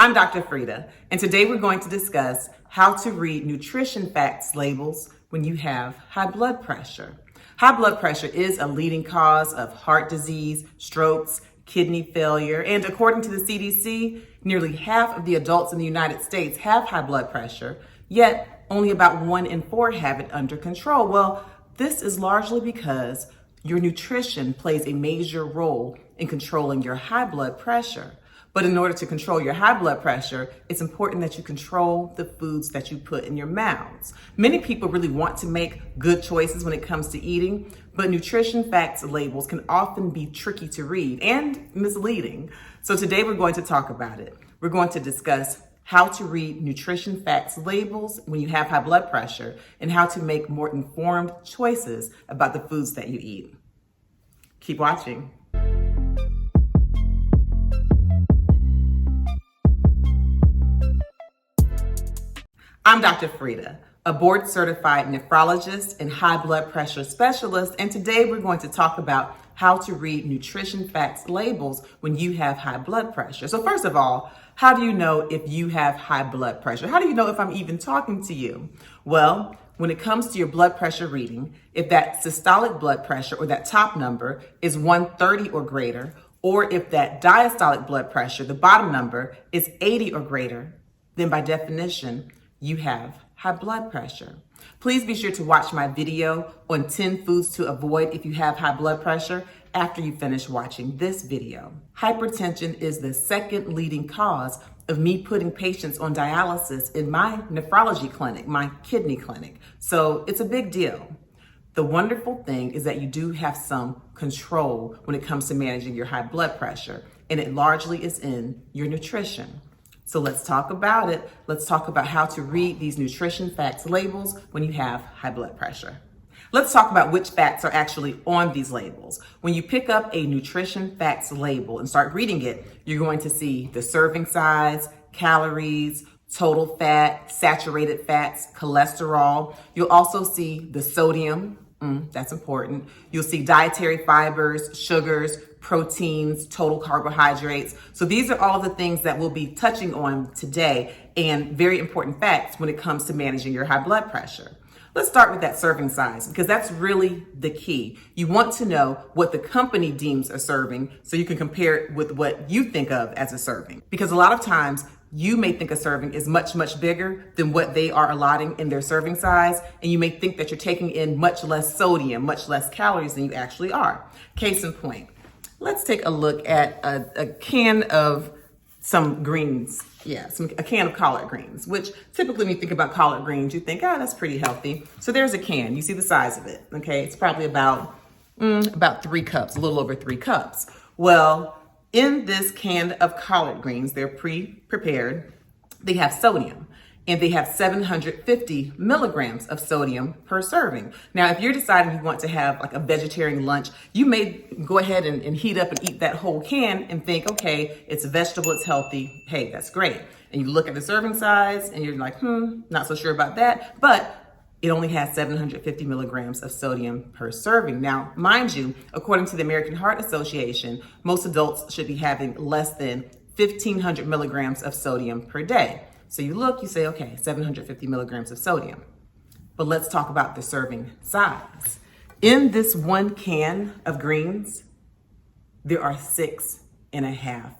I'm Dr. Frita, and today we're going to discuss how to read nutrition facts labels when you have high blood pressure. High blood pressure is a leading cause of heart disease, strokes, kidney failure, and according to the CDC, nearly half of the adults in the United States have high blood pressure, yet only about 1 in 4 have it under control. Well, this is largely because your nutrition plays a major role in controlling your high blood pressure. But in order to control your high blood pressure, it's important that you control the foods that you put in your mouths. Many people really want to make good choices when it comes to eating, but nutrition facts labels can often be tricky to read and misleading. So today we're going to talk about it. We're going to discuss how to read nutrition facts labels when you have high blood pressure and how to make more informed choices about the foods that you eat. Keep watching. I'm Dr. Frita, a board-certified nephrologist and high blood pressure specialist, and today we're going to talk about how to read nutrition facts labels when you have high blood pressure. So first of all, how do you know if you have high blood pressure? How do you know if I'm even talking to you? Well, when it comes to your blood pressure reading, if that systolic blood pressure or that top number is 130 or greater, or if that diastolic blood pressure, the bottom number, is 80 or greater, then by definition, you have high blood pressure. Please be sure to watch my video on 10 foods to avoid if you have high blood pressure after you finish watching this video. Hypertension is the second leading cause of me putting patients on dialysis in my nephrology clinic, my kidney clinic. So it's a big deal. The wonderful thing is that you do have some control when it comes to managing your high blood pressure, and it largely is in your nutrition. So let's talk about it. Let's talk about how to read these nutrition facts labels when you have high blood pressure. Let's talk about which facts are actually on these labels. When you pick up a nutrition facts label and start reading it, you're going to see the serving size, calories, total fat, saturated fats, cholesterol. You'll also see the sodium. That's important. You'll see dietary fibers, sugars, proteins, total carbohydrates. So these are all the things that we'll be touching on today and very important facts when it comes to managing your high blood pressure. Let's start with that serving size because that's really the key. You want to know what the company deems a serving so you can compare it with what you think of as a serving. Because a lot of times you may think a serving is much, much bigger than what they are allotting in their serving size, and you may think that you're taking in much less sodium, much less calories than you actually are. Case in point, let's take a look at a can of some greens. A can of collard greens, which typically when you think about collard greens, you think, that's pretty healthy. So there's a can, you see the size of it, okay? It's probably about 3 cups, a little over 3 cups. Well, in this can of collard greens, they're pre-prepared, they have sodium, and they have 750 milligrams of sodium per serving. Now, if you're deciding you want to have like a vegetarian lunch, you may go ahead and heat up and eat that whole can and think, okay, it's a vegetable, it's healthy, hey, that's great. And you look at the serving size and you're like, not so sure about that, but it only has 750 milligrams of sodium per serving. Now, mind you, according to the American Heart Association, most adults should be having less than 1,500 milligrams of sodium per day. So you look, you say, okay, 750 milligrams of sodium. But let's talk about the serving size. In this 1 can of greens, there are 6.5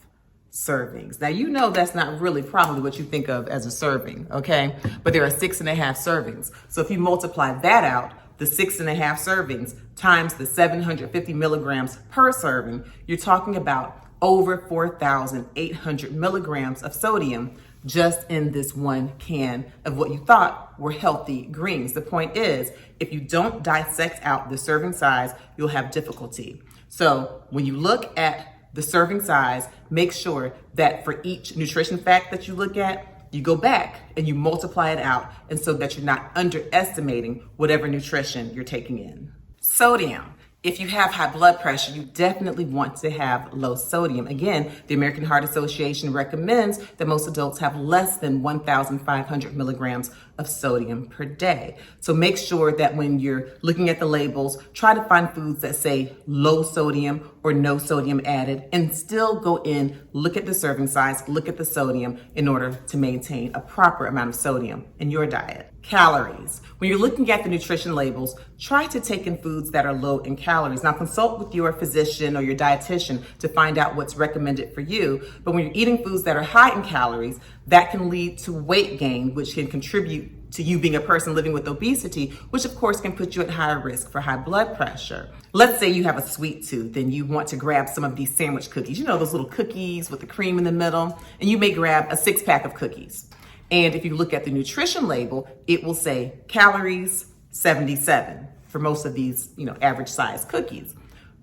servings. Now, you know that's not really probably what you think of as a serving, okay? But there are 6.5 servings. So if you multiply that out, the 6.5 servings times the 750 milligrams per serving, you're talking about over 4,800 milligrams of sodium just in this 1 can of what you thought were healthy greens. The point is, if you don't dissect out the serving size, you'll have difficulty. So when you look at the serving size, make sure that for each nutrition fact that you look at, you go back and you multiply it out, and so that you're not underestimating whatever nutrition you're taking in. Sodium If you have high blood pressure, you definitely want to have low sodium. Again, the American Heart Association recommends that most adults have less than 1,500 milligrams of sodium per day. So make sure that when you're looking at the labels, try to find foods that say low sodium or no sodium added, and still go in, look at the serving size, look at the sodium in order to maintain a proper amount of sodium in your diet. Calories. When you're looking at the nutrition labels, try to take in foods that are low in calories. Now, consult with your physician or your dietitian to find out what's recommended for you. But when you're eating foods that are high in calories, that can lead to weight gain, which can contribute to you being a person living with obesity, which of course can put you at higher risk for high blood pressure. Let's say you have a sweet tooth and you want to grab some of these sandwich cookies. You know, those little cookies with the cream in the middle, and you may grab a 6-pack of cookies. And if you look at the nutrition label, it will say calories 77 for most of these, average size cookies.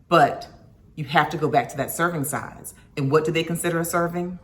But you have to go back to that serving size. And what do they consider a serving?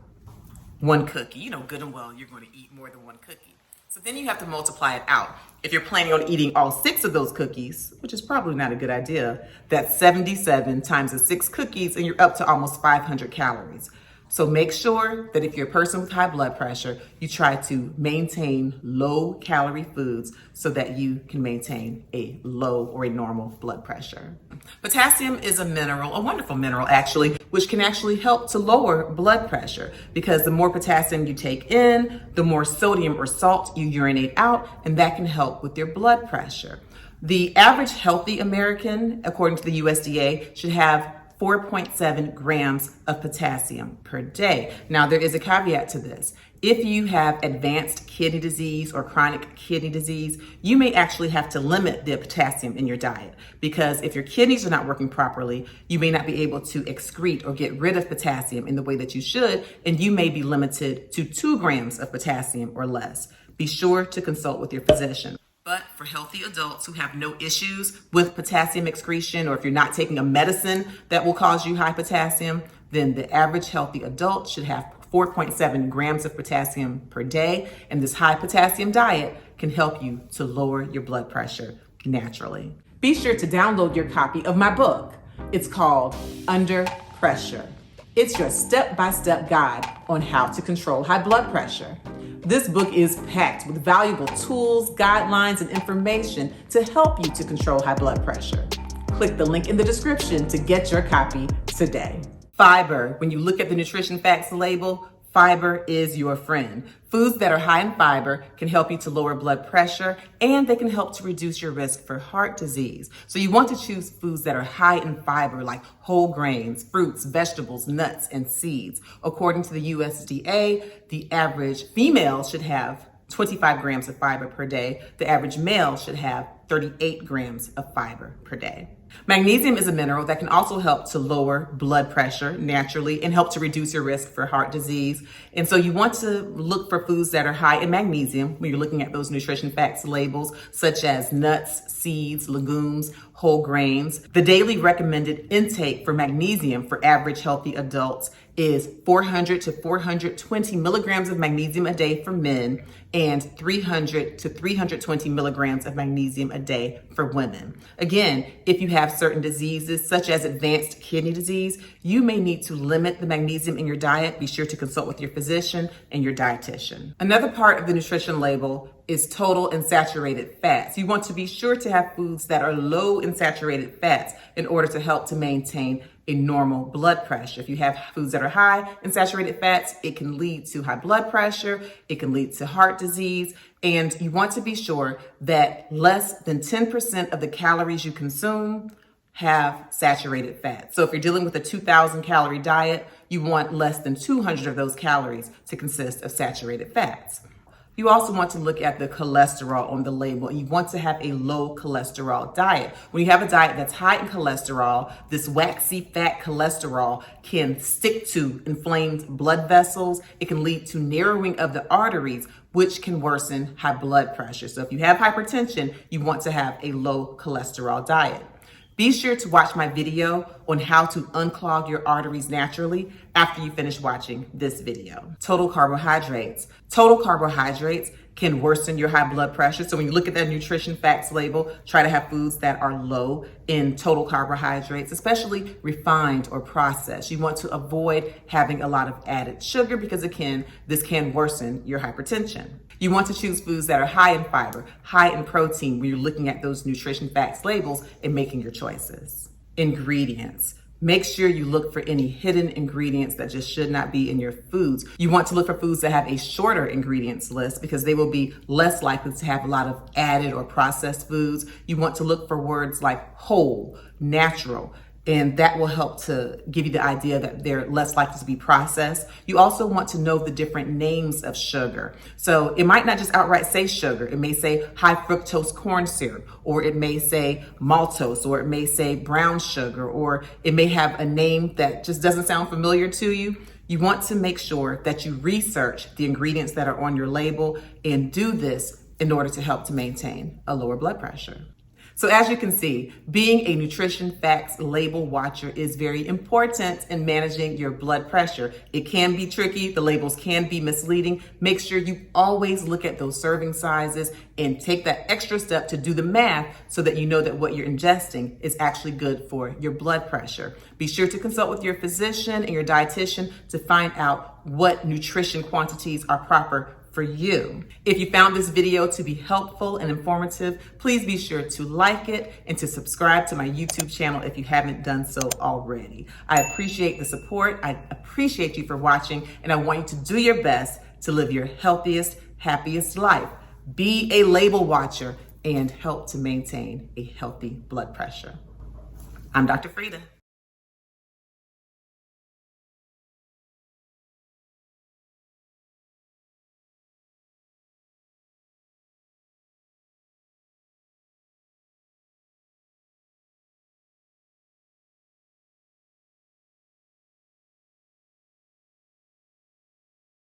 1 cookie. You know good and well you're going to eat more than 1 cookie. So then you have to multiply it out. If you're planning on eating all 6 of those cookies, which is probably not a good idea, that's 77 times the 6 cookies, and you're up to almost 500 calories. So make sure that if you're a person with high blood pressure, you try to maintain low calorie foods so that you can maintain a low or a normal blood pressure. Potassium is a mineral, a wonderful mineral actually, which can actually help to lower blood pressure, because the more potassium you take in, the more sodium or salt you urinate out, and that can help with your blood pressure. The average healthy American, according to the USDA, should have 4.7 grams of potassium per day. Now, there is a caveat to this. If you have advanced kidney disease or chronic kidney disease, you may actually have to limit the potassium in your diet, because if your kidneys are not working properly, you may not be able to excrete or get rid of potassium in the way that you should, and you may be limited to 2 grams of potassium or less. Be sure to consult with your physician. But for healthy adults who have no issues with potassium excretion, or if you're not taking a medicine that will cause you high potassium, then the average healthy adult should have 4.7 grams of potassium per day. And this high potassium diet can help you to lower your blood pressure naturally. Be sure to download your copy of my book. It's called Under Pressure. It's your step-by-step guide on how to control high blood pressure. This book is packed with valuable tools, guidelines, and information to help you to control high blood pressure. Click the link in the description to get your copy today. Fiber. When you look at the nutrition facts label, fiber is your friend. Foods that are high in fiber can help you to lower blood pressure, and they can help to reduce your risk for heart disease. So you want to choose foods that are high in fiber, like whole grains, fruits, vegetables, nuts, and seeds. According to the USDA, the average female should have 25 grams of fiber per day. The average male should have 38 grams of fiber per day. Magnesium is a mineral that can also help to lower blood pressure naturally and help to reduce your risk for heart disease. And so you want to look for foods that are high in magnesium when you're looking at those nutrition facts labels, such as nuts, seeds, legumes, whole grains. The daily recommended intake for magnesium for average healthy adults is 400 to 420 milligrams of magnesium a day for men, and 300 to 320 milligrams of magnesium a day for women. Again, if you have certain diseases such as advanced kidney disease, you may need to limit the magnesium in your diet. Be sure to consult with your physician and your dietitian. Another part of the nutrition label is total and saturated fats. You want to be sure to have foods that are low in saturated fats in order to help to maintain a normal blood pressure. If you have foods that are high in saturated fats, it can lead to high blood pressure, it can lead to heart disease, and you want to be sure that less than 10% of the calories you consume have saturated fat. So if you're dealing with a 2,000 calorie diet, you want less than 200 of those calories to consist of saturated fats. You also want to look at the cholesterol on the label, and you want to have a low cholesterol diet. When you have a diet that's high in cholesterol, this waxy fat cholesterol can stick to inflamed blood vessels. It can lead to narrowing of the arteries, which can worsen high blood pressure. So if you have hypertension, you want to have a low cholesterol diet. Be sure to watch my video on how to unclog your arteries naturally. after you finish watching this video. Total carbohydrates. Total carbohydrates can worsen your high blood pressure. So when you look at that nutrition facts label, try to have foods that are low in total carbohydrates, especially refined or processed. You want to avoid having a lot of added sugar because this can worsen your hypertension. You want to choose foods that are high in fiber, high in protein when you're looking at those nutrition facts labels and making your choices. Ingredients. Make sure you look for any hidden ingredients that just should not be in your foods. You want to look for foods that have a shorter ingredients list because they will be less likely to have a lot of added or processed foods. You want to look for words like whole, natural, and that will help to give you the idea that they're less likely to be processed. You also want to know the different names of sugar. So it might not just outright say sugar. It may say high fructose corn syrup, or it may say maltose, or it may say brown sugar, or it may have a name that just doesn't sound familiar to you. You want to make sure that you research the ingredients that are on your label and do this in order to help to maintain a lower blood pressure. So as you can see, being a nutrition facts label watcher is very important in managing your blood pressure. It can be tricky. The labels can be misleading. Make sure you always look at those serving sizes and take that extra step to do the math so that you know that what you're ingesting is actually good for your blood pressure. Be sure to consult with your physician and your dietitian to find out what nutrition quantities are proper for you. If you found this video to be helpful and informative, please be sure to like it and to subscribe to my YouTube channel if you haven't done so already. I appreciate the support. I appreciate you for watching, and I want you to do your best to live your healthiest, happiest life. Be a label watcher and help to maintain a healthy blood pressure. I'm Dr. Frita.